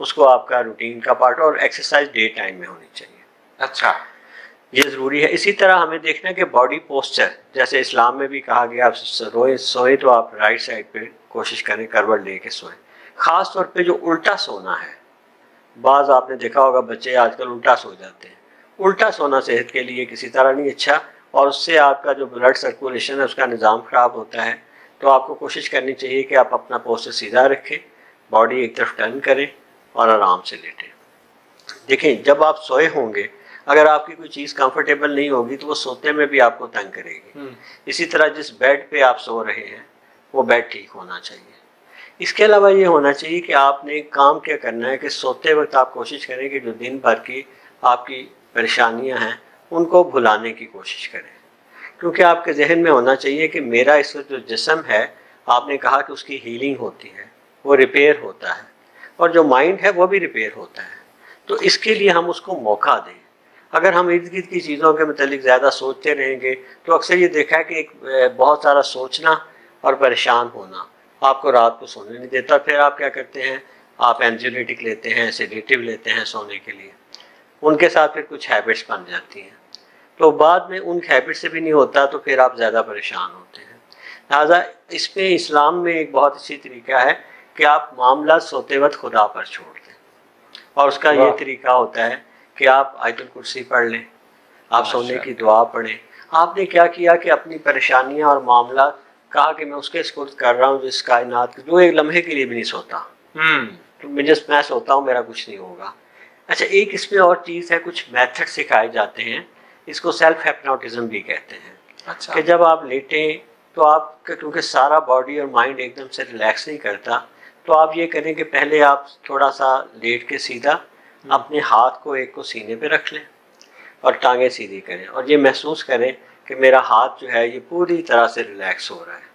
اس کو آپ کا روٹین کا پارٹ، اور ایکسرسائز ڈے ٹائم میں ہونی چاہیے. اچھا، یہ ضروری ہے. اسی طرح ہمیں دیکھنا کہ باڈی پوسچر، جیسے اسلام میں بھی کہا گیا آپ سوئیں تو آپ رائٹ سائڈ پہ کوشش کریں کروٹ لے کے سوئیں. خاص طور پہ جو الٹا سونا ہے، بعض آپ نے دیکھا ہوگا بچے آج کل الٹا سو جاتے ہیں. الٹا سونا صحت کے لیے کسی طرح نہیں اچھا، اور اس سے آپ کا جو بلڈ سرکولیشن ہے اس کا نظام خراب ہوتا ہے. تو آپ کو کوشش کرنی چاہیے کہ آپ اپنا پوسچر سیدھا رکھیں، باڈی ایک طرف ٹرن کریں اور آرام سے لیٹیں. دیکھیں جب آپ سوئے ہوں گے، اگر آپ کی کوئی چیز کمفرٹیبل نہیں ہوگی تو وہ سوتے میں بھی آپ کو تنگ کرے گی. اسی طرح جس بیڈ پہ آپ سو رہے ہیں وہ بیڈ ٹھیک ہونا چاہیے. اس کے علاوہ یہ ہونا چاہیے کہ آپ نے کام کیا کرنا ہے کہ سوتے وقت آپ کوشش کریں کہ جو دن بھر کی آپ کی پریشانیاں ہیں ان کو بھلانے کی کوشش کریں. کیونکہ آپ کے ذہن میں ہونا چاہیے کہ میرا اس وقت جو جسم ہے، آپ نے کہا کہ اس کی ہیلنگ ہوتی ہے، وہ ریپیئر ہوتا ہے، اور جو مائنڈ ہے وہ بھی ریپیئر ہوتا ہے. تو اس کے لیے ہم اس کو موقع دیں. اگر ہم ارد گرد کی چیزوں کے متعلق زیادہ سوچتے رہیں گے تو اکثر یہ دیکھا ہے کہ ایک بہت سارا سوچنا اور پریشان ہونا آپ کو رات کو سونے نہیں دیتا. پھر آپ کیا کرتے ہیں، آپ اینزیولیٹک لیتے ہیں، سیڈیٹیو لیتے ہیں سونے کے لیے. ان کے ساتھ پھر کچھ ہیبٹس بن جاتی ہیں، تو بعد میں ان ہیبٹ سے بھی نہیں ہوتا تو پھر آپ زیادہ پریشان ہوتے ہیں. لہٰذا اس میں اسلام میں ایک بہت اچھی طریقہ ہے کہ آپ معاملات سوتے وقت خدا پر چھوڑ دیں. اور اس کا یہ طریقہ ہوتا ہے کہ آپ آیت الکرسی پڑھ لیں، آپ سونے کی دعا پڑھیں. آپ نے کیا کیا کہ اپنی پریشانیاں اور معاملات کہا کہ میں اس کے سپرد کر رہا ہوں جس کائنات جو ایک لمحے کے لیے بھی نہیں سوتا. تو میں سوتا ہوں میرا کچھ نہیں ہوگا. اچھا، ایک اس میں اور چیز ہے، کچھ میتھڈ سکھائے جاتے ہیں، اس کو سیلف ہیپنوٹزم بھی کہتے ہیں. کہ جب آپ لیٹیں تو آپ کیونکہ سارا باڈی اور مائنڈ ایک دم سے ریلیکس نہیں کرتا، تو آپ یہ کریں کہ پہلے آپ تھوڑا سا لیٹ کے سیدھا اپنے ہاتھ کو ایک کو سینے پہ رکھ لیں اور ٹانگیں سیدھی کریں، اور یہ محسوس کریں کہ میرا ہاتھ جو ہے یہ پوری طرح سے ریلیکس ہو رہا ہے.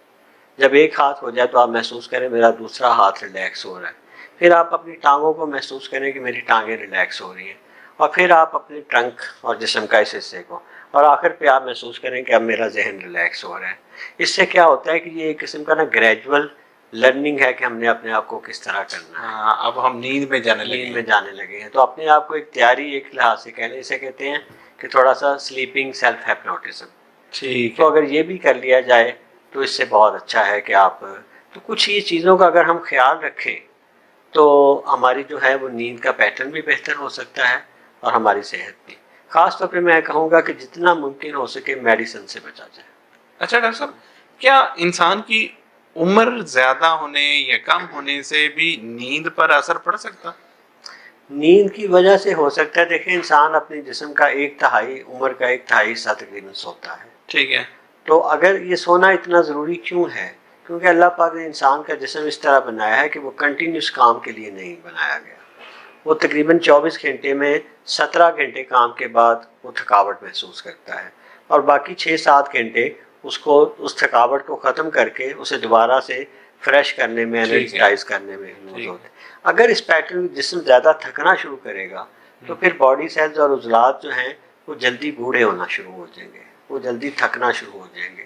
جب ایک ہاتھ ہو جائے تو آپ محسوس کریں میرا دوسرا ہاتھ ریلیکس ہو رہا ہے. پھر آپ اپنی ٹانگوں کو محسوس کریں کہ میری ٹانگیں ریلیکس ہو رہی ہیں، اور پھر آپ اپنے ٹرنک اور جسم کا اس حصے کو، اور آخر پہ آپ محسوس کریں کہ اب میرا ذہن ریلیکس ہو رہا ہے. اس سے کیا ہوتا ہے کہ یہ ایک قسم کا نا گریجول لرننگ ہے کہ ہم نے اپنے آپ کو کس طرح کرنا ہے. اب ہم نیند میں جانے لگے ہیں تو اپنے آپ کو ایک تیاری ایک لحاظ سے کہہ لیں، اسے کہتے ہیں کہ تھوڑا سا سلیپنگ سیلف ہیپنوٹزم. تو اگر یہ بھی کر لیا جائے تو اس سے بہت اچھا ہے کہ آپ تو کچھ یہ چیزوں کا اگر ہم خیال رکھیں تو ہماری جو ہے وہ نیند کا پیٹرن بھی بہتر ہو سکتا ہے اور ہماری صحت بھی. خاص طور پہ میں کہوں گا کہ جتنا ممکن ہو سکے میڈیسن سے بچا جائے. اچھا ڈاکٹر صاحب، کیا انسان کی عمر زیادہ ہونے یا کم ہونے سے بھی نیند پر اثر پڑ سکتا؟ نیند کی وجہ سے ہو سکتا ہے. دیکھیں انسان اپنے جسم کا 1/3 عمر کا 1/3 حصہ تقریباً سوتا ہے. ٹھیک ہے. تو اگر یہ سونا اتنا ضروری کیوں ہے؟ کیونکہ اللہ پاک نے انسان کا جسم اس طرح بنایا ہے کہ وہ کنٹینیوس کام کے لیے نہیں بنایا گیا. وہ تقریباً 24 گھنٹے میں 17 گھنٹے کام کے بعد وہ تھکاوٹ محسوس کرتا ہے، اور باقی 6-7 گھنٹے اس کو اس تھکاوٹ کو ختم کر کے اسے دوبارہ سے فریش کرنے میں، انرجائز کرنے میں یوز ہوتے ہیں. اگر اس پیٹرن جسم زیادہ تھکنا شروع کرے گا تو پھر باڈی سیلز اور عضلات جو ہیں وہ جلدی بوڑھے ہونا شروع ہو جائیں گے، وہ جلدی تھکنا شروع ہو جائیں گے.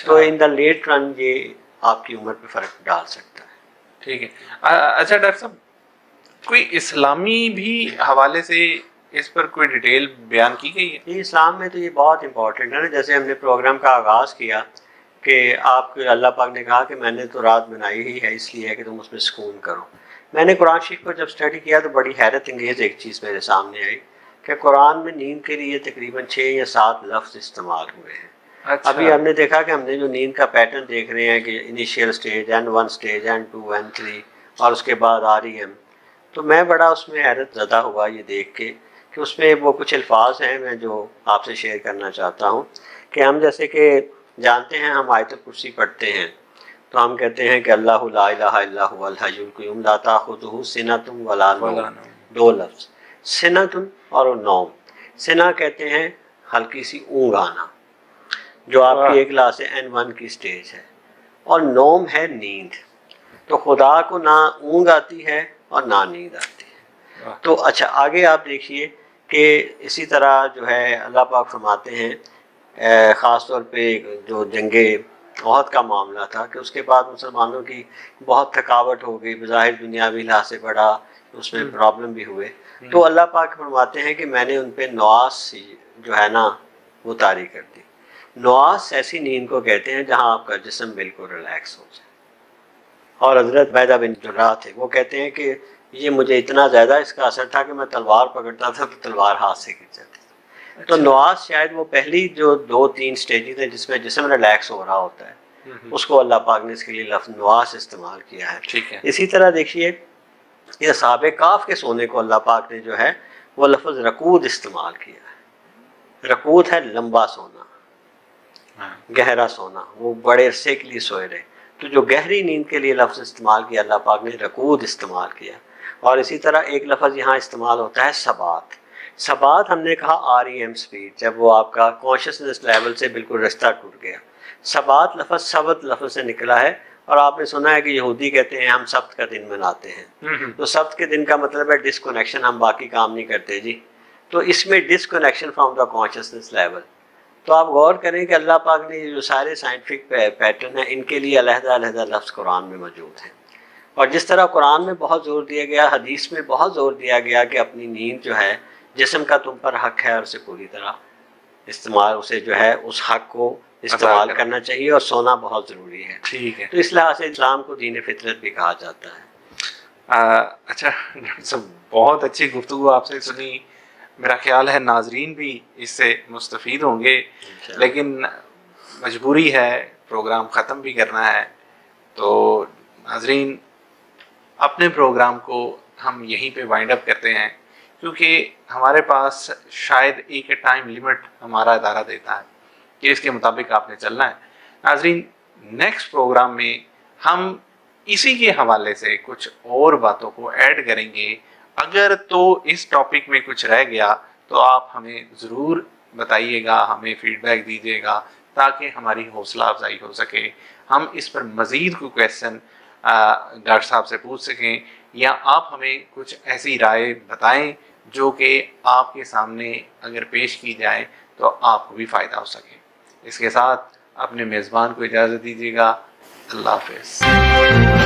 تو ان دا لیٹ رن یہ آپ کی عمر پہ فرق ڈال سکتا ہے. ٹھیک ہے. اچھا ڈاکٹر صاحب، کوئی اسلامی بھی حوالے سے اس پر کوئی ڈیٹیل بیان کی گئی ہے؟ یہ اسلام میں تو یہ بہت امپورٹنٹ ہے نا. جیسے ہم نے پروگرام کا آغاز کیا کہ آپ اللہ پاک نے کہا کہ میں نے تو رات بنائی ہی ہے اس لیے ہے کہ تم اس میں سکون کرو. میں نے قرآن شریف کو جب اسٹڈی کیا تو بڑی حیرت انگیز ایک چیز میرے سامنے آئی کہ قرآن میں نیند کے لیے تقریباً 6 یا 7 لفظ استعمال ہوئے ہیں. اچھا. ابھی ہم نے دیکھا کہ ہم نے جو نیند کا پیٹرن دیکھ رہے ہیں کہ initial stage N1 stage N2 N3 اور اس کے بعد REM، تو میں بڑا اس میں حیرت زدہ ہوا یہ دیکھ کے کہ اس میں وہ کچھ الفاظ ہیں میں جو آپ سے شیئر کرنا چاہتا ہوں. کہ ہم جیسے کہ جانتے ہیں ہم آیت الکرسی پڑھتے ہیں تو ہم کہتے ہیں کہ اللہ لا الہ الا هو الحی القیوم لا تاخذہ سنۃ ولا نوم. 2 لفظ سنۃ اور نوم. سنہ کہتے ہیں ہلکی سی اونگ آنا جو آپ کی ایک کلاس N1 کی سٹیج ہے، اور نوم ہے نیند. تو خدا کو نہ اونگ آتی ہے اور نہ نیند آتی ہے. تو اچھا آگے آپ دیکھیے کہ اسی طرح جو ہے اللہ پاک فرماتے ہیں خاص طور پہ جو جنگ احد کا معاملہ تھا کہ اس کے بعد مسلمانوں کی بہت تھکاوٹ ہو گئی، بظاہر دنیاوی لحاظ سے بڑا اس میں پرابلم بھی ہوئے، تو اللہ پاک فرماتے ہیں کہ میں نے ان پہ نواس جو ہے نا وہ طاری کر دی۔ نواس ایسی نیند کو کہتے ہیں جہاں آپ کا جسم بالکل ریلیکس ہو جائے۔ اور حضرت عبیدہ بن جراح تھے، وہ کہتے ہیں کہ یہ مجھے اتنا زیادہ اس کا اثر تھا کہ میں تلوار پکڑتا تھا تو تلوار ہاتھ سے گر جاتی تھی۔ تو نواس شاید وہ پہلی جو 2-3 سٹیجز ہیں جس میں جسم ریلیکس ہو رہا ہوتا ہے، اس کو اللہ پاک نے اس کے لیے لفظ نواس استعمال کیا ہے۔ اسی طرح دیکھیے یہ اصحاب کہف کے سونے کو اللہ پاک نے جو ہے وہ لفظ رقود استعمال کیا ہے۔ رقود ہے لمبا سونا، گہرا سونا، وہ بڑے عرصے کے لیے سوئے رہے، تو جو گہری نیند کے لیے لفظ استعمال کیا اللہ پاک نے رقود استعمال کیا۔ اور اسی طرح ایک لفظ یہاں استعمال ہوتا ہے ثبات۔ ثبات ہم نے کہا REM سپیڈ، جب وہ آپ کا کانشیسنس لیول سے بالکل رشتہ ٹوٹ گیا۔ ثبات لفظ ثبت لفظ سے نکلا ہے، اور آپ نے سنا ہے کہ یہودی کہتے ہیں ہم سبت کا دن مناتے ہیں، تو سبت کے دن کا مطلب ہے ڈسکنیکشن، ہم باقی کام نہیں کرتے جی، تو اس میں disconnection from the consciousness level. تو آپ غور کریں کہ اللہ پاک نے جو سارے سائنٹیفک پیٹرن ہیں ان کے لیے علیحدہ علیحدہ لفظ قرآن میں موجود ہیں، اور جس طرح قرآن میں بہت زور دیا گیا، حدیث میں بہت زور دیا گیا کہ اپنی نیند جو ہے جسم کا تم پر حق ہے، اور اسے پوری طرح استعمال، اسے جو ہے اس حق کو استعمال کرنا چاہیے، اور سونا بہت ضروری ہے۔ ٹھیک ہے، تو اس لحاظ سے اسلام کو دین فطرت بھی کہا جاتا ہے۔ اچھا ڈاکٹر صاحب، بہت اچھی گفتگو آپ سے سنی، میرا خیال ہے ناظرین بھی اس سے مستفید ہوں گے، لیکن مجبوری ہے پروگرام ختم بھی کرنا ہے، تو ناظرین اپنے پروگرام کو ہم یہیں پہ وائنڈ اپ کرتے ہیں، کیونکہ ہمارے پاس شاید ایک ٹائم لیمٹ ہمارا ادارہ دیتا ہے کہ اس کے مطابق آپ نے چلنا ہے۔ ناظرین نیکسٹ پروگرام میں ہم اسی کے حوالے سے کچھ اور باتوں کو ایڈ کریں گے، اگر تو اس ٹاپک میں کچھ رہ گیا تو آپ ہمیں ضرور بتائیے گا، ہمیں فیڈ بیک دیجیے گا، تاکہ ہماری حوصلہ افزائی ہو سکے، ہم اس پر مزید کوئی کویشچن ڈاکٹر صاحب سے پوچھ سکیں، یا آپ ہمیں کچھ ایسی رائے بتائیں جو کہ آپ کے سامنے اگر پیش کی جائے تو آپ کو بھی فائدہ ہو سکے۔ اس کے ساتھ اپنے میزبان کو اجازت دیجیے گا، اللہ حافظ۔